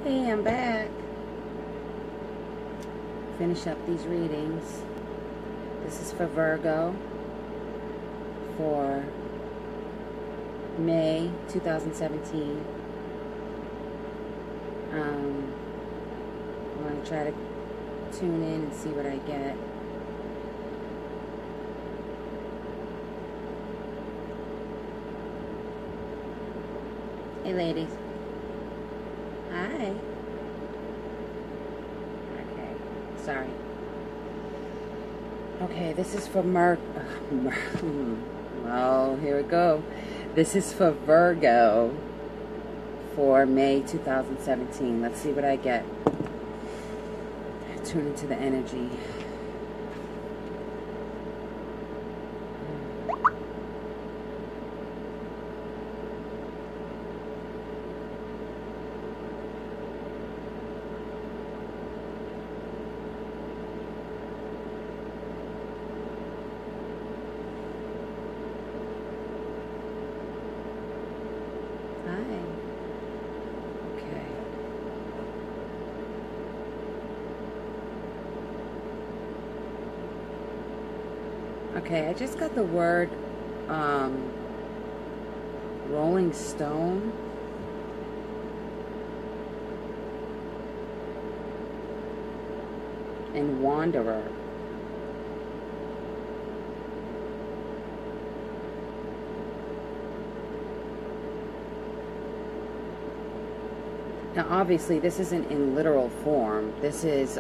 Hey, I'm back. Finish up these readings. This is for Virgo for May 2017. I'm going to try to tune in and see what I get. Hey, ladies. Hi. Okay, sorry. Okay, this is for oh, here we go. This is for Virgo for May 2017. Let's see what I get. Tune into the energy. Okay, I just got the word Rolling Stone. And Wanderer. Now obviously this isn't in literal form. This is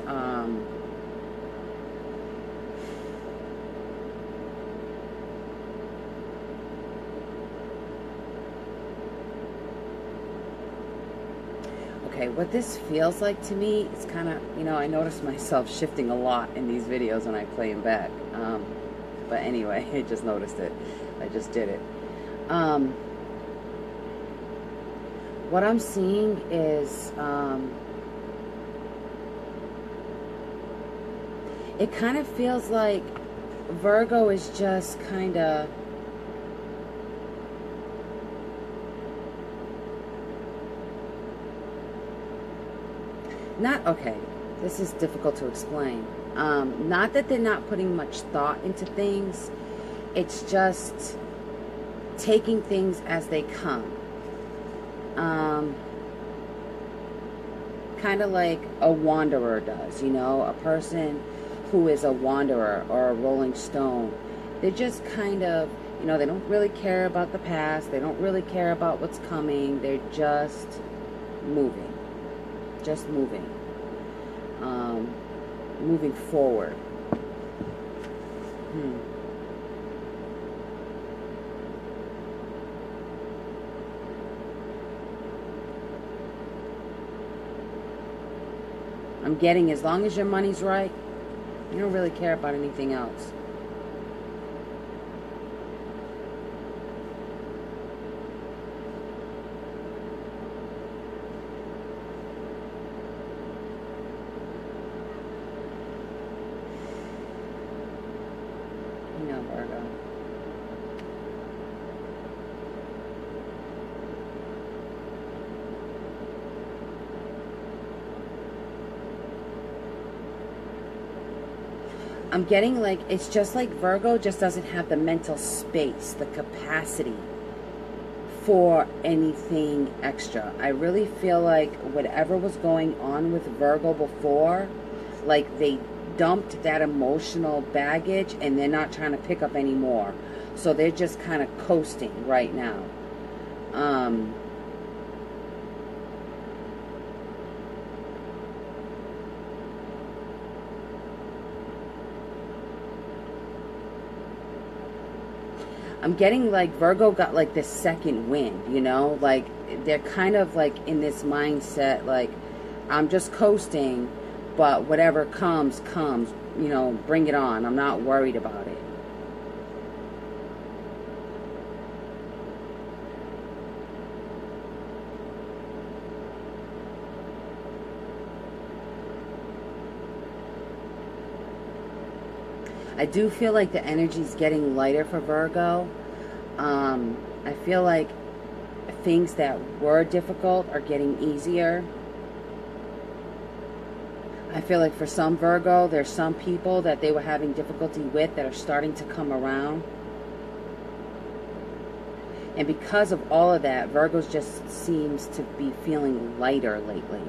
okay, what this feels like to me, it's kind of, you know, I notice myself shifting a lot in these videos when I play them back. But anyway, I just noticed it. I just did it. What I'm seeing is, it kind of feels like Virgo is just kind of, not, okay, this is difficult to explain. Not that they're not putting much thought into things. It's just taking things as they come. Kind of like a wanderer does, you know, a person who is a wanderer or a rolling stone. They're just kind of, you know, they don't really care about the past. They don't really care about what's coming. They're just moving. Just moving. Moving forward. I'm getting, as long as your money's right, you don't really care about anything else. You know, Virgo. I'm getting like, it's just like Virgo just doesn't have the mental space, the capacity for anything extra. I really feel like whatever was going on with Virgo before, like they dumped that emotional baggage and they're not trying to pick up anymore. So they're just kind of coasting right now. I'm getting like Virgo got like this second wind, you know, like they're kind of like in this mindset, like I'm just coasting, but whatever comes, comes, you know, bring it on. I'm not worried about it. I do feel like the energy's getting lighter for Virgo. I feel like things that were difficult are getting easier. I feel like for some Virgo, there's some people that they were having difficulty with that are starting to come around. And because of all of that, Virgos just seems to be feeling lighter lately.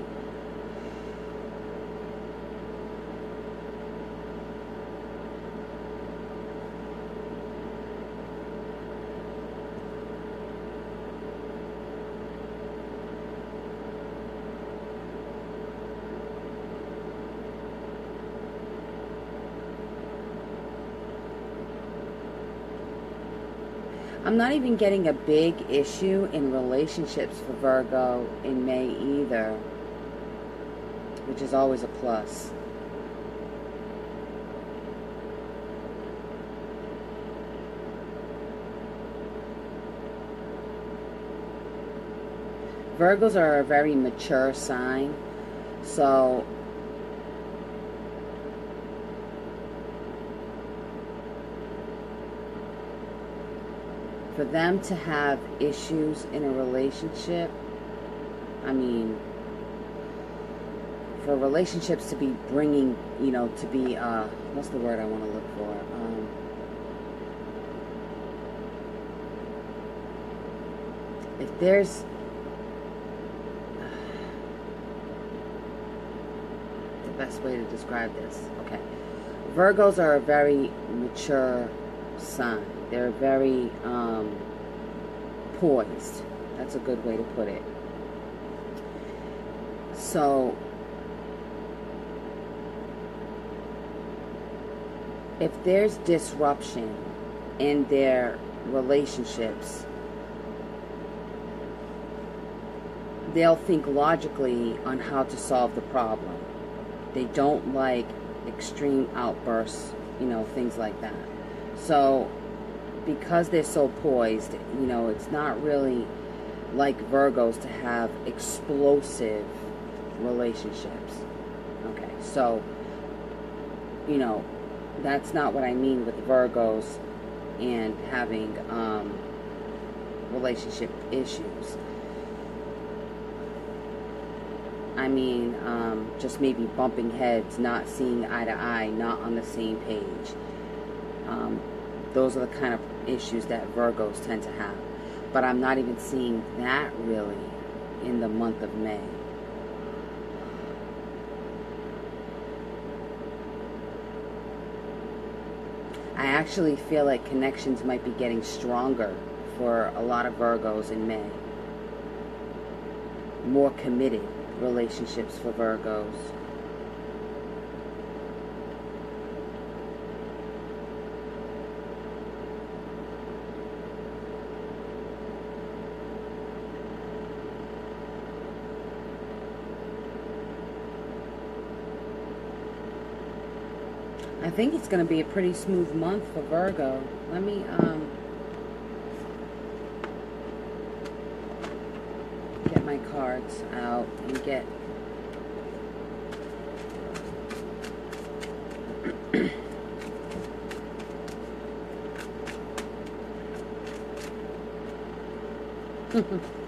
I'm not even getting a big issue in relationships for Virgo in May either, which is always a plus. Virgos are a very mature sign, so for them to have issues in a relationship, I mean, for relationships to be bringing, you know, to be, what's the word I want to look for? If there's, the best way to describe this, okay. Virgos are a very mature sign. They're very poised. That's a good way to put it. So, if there's disruption in their relationships, they'll think logically on how to solve the problem. They don't like extreme outbursts, you know, things like that. So, because they're so poised, you know, it's not really like Virgos to have explosive relationships. Okay, so, you know, that's not what I mean with Virgos and having relationship issues. I mean, just maybe bumping heads, not seeing eye to eye, not on the same page. Those are the kind of issues that Virgos tend to have. But I'm not even seeing that really in the month of May. I actually feel like connections might be getting stronger for a lot of Virgos in May. More committed relationships for Virgos. I think it's going to be a pretty smooth month for Virgo. Let me get my cards out and get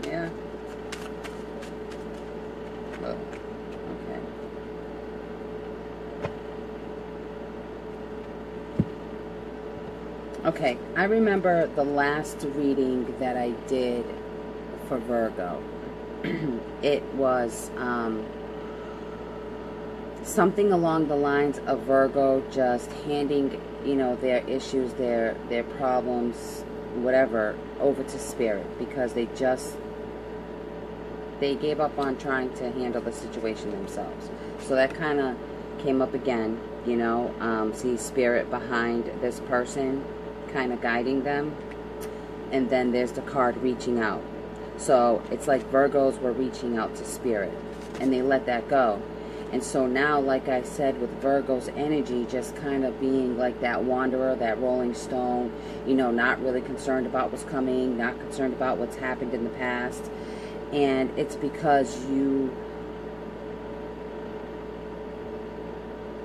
yeah. Oh, okay. Okay, I remember the last reading that I did for Virgo. It was something along the lines of Virgo just handing, you know, their issues, their problems, whatever, over to Spirit, because they gave up on trying to handle the situation themselves. So that kind of came up again, you know, see Spirit behind this person kind of guiding them, and then there's the card reaching out. So it's like Virgos were reaching out to Spirit and they let that go. And so now, like I said, with Virgo's energy just kind of being like that wanderer, that rolling stone, you know, not really concerned about what's coming, not concerned about what's happened in the past. And it's because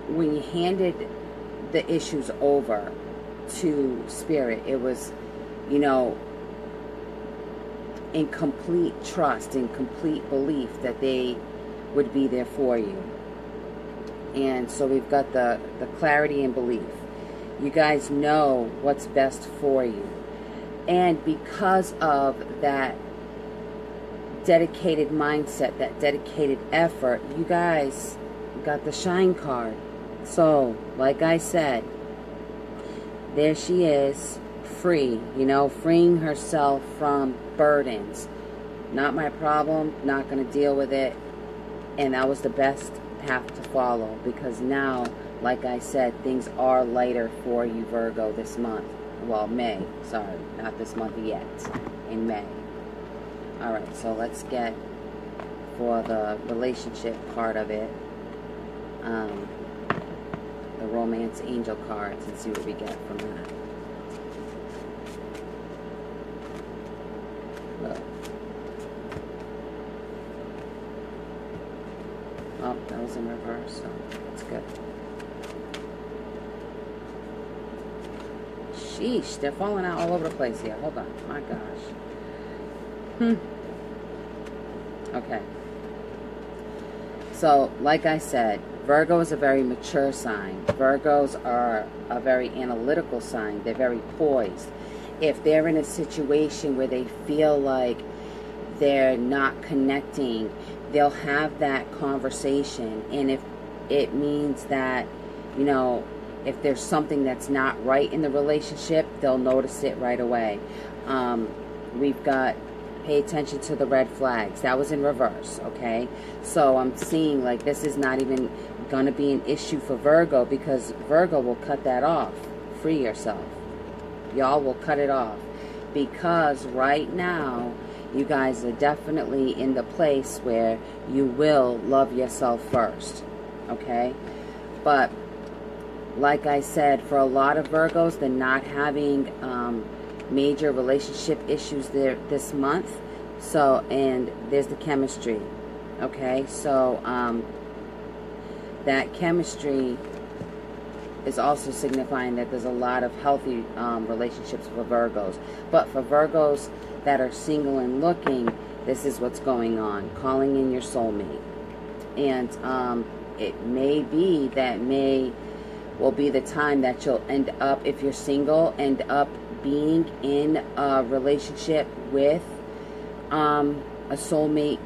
when you handed the issues over to Spirit, it was, you know, in complete trust, in complete belief that they would be there for you. And so we've got the clarity and belief. You guys know what's best for you. And because of that dedicated mindset, that dedicated effort, you guys got the shine card. So, like I said, there she is, free, you know, freeing herself from burdens. Not my problem, not going to deal with it. And that was the best path to follow, because now, like I said, things are lighter for you, Virgo, this month. Well, May, sorry, not this month yet, in May. Alright, so let's get, for the relationship part of it, the romance angel cards, and see what we get from that. Look. Oh, that was in reverse, so that's good. Sheesh, they're falling out all over the place here. Hold on. My gosh. Okay. So, like I said, Virgo is a very mature sign. Virgos are a very analytical sign. They're very poised. If they're in a situation where they feel like they're not connecting, they'll have that conversation. And if it means that, you know, if there's something that's not right in the relationship, they'll notice it right away. We've got, pay attention to the red flags. That was in reverse, okay? So I'm seeing like this is not even going to be an issue for Virgo, because Virgo will cut that off. Free yourself. Y'all will cut it off. Because right now, you guys are definitely in the place where you will love yourself first, okay? But like I said, for a lot of Virgos, they're not having major relationship issues there this month. So, and there's the chemistry, okay? So that chemistry is also signifying that there's a lot of healthy relationships for Virgos. But for Virgos that are single and looking, this is what's going on. Calling in your soulmate. And it may be that May will be the time that you'll end up, if you're single, end up being in a relationship with a soulmate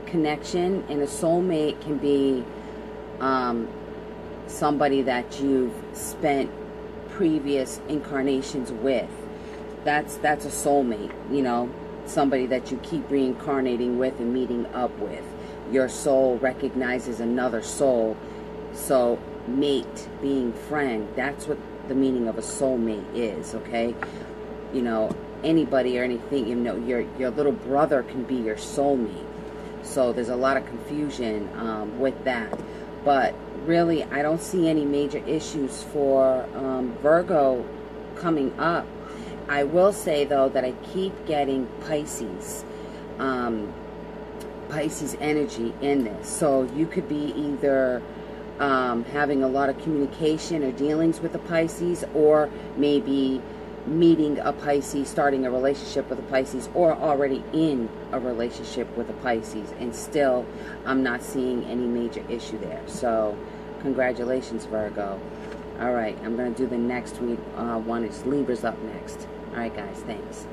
connection. And a soulmate can be somebody that you've spent previous incarnations with. That's a soulmate, you know, somebody that you keep reincarnating with and meeting up with. Your soul recognizes another soul. So mate being friend, that's what the meaning of a soulmate is, okay? You know, anybody or anything, you know, your little brother can be your soulmate. So there's a lot of confusion with that. But really, I don't see any major issues for Virgo coming up. I will say, though, that I keep getting Pisces. Pisces energy in this. So you could be either having a lot of communication or dealings with a Pisces, or maybe meeting a Pisces, starting a relationship with a Pisces, or already in a relationship with a Pisces, and still I'm not seeing any major issue there. So congratulations, Virgo. Alright, I'm going to do the next one. It's Libra's up next. Alright guys, thanks.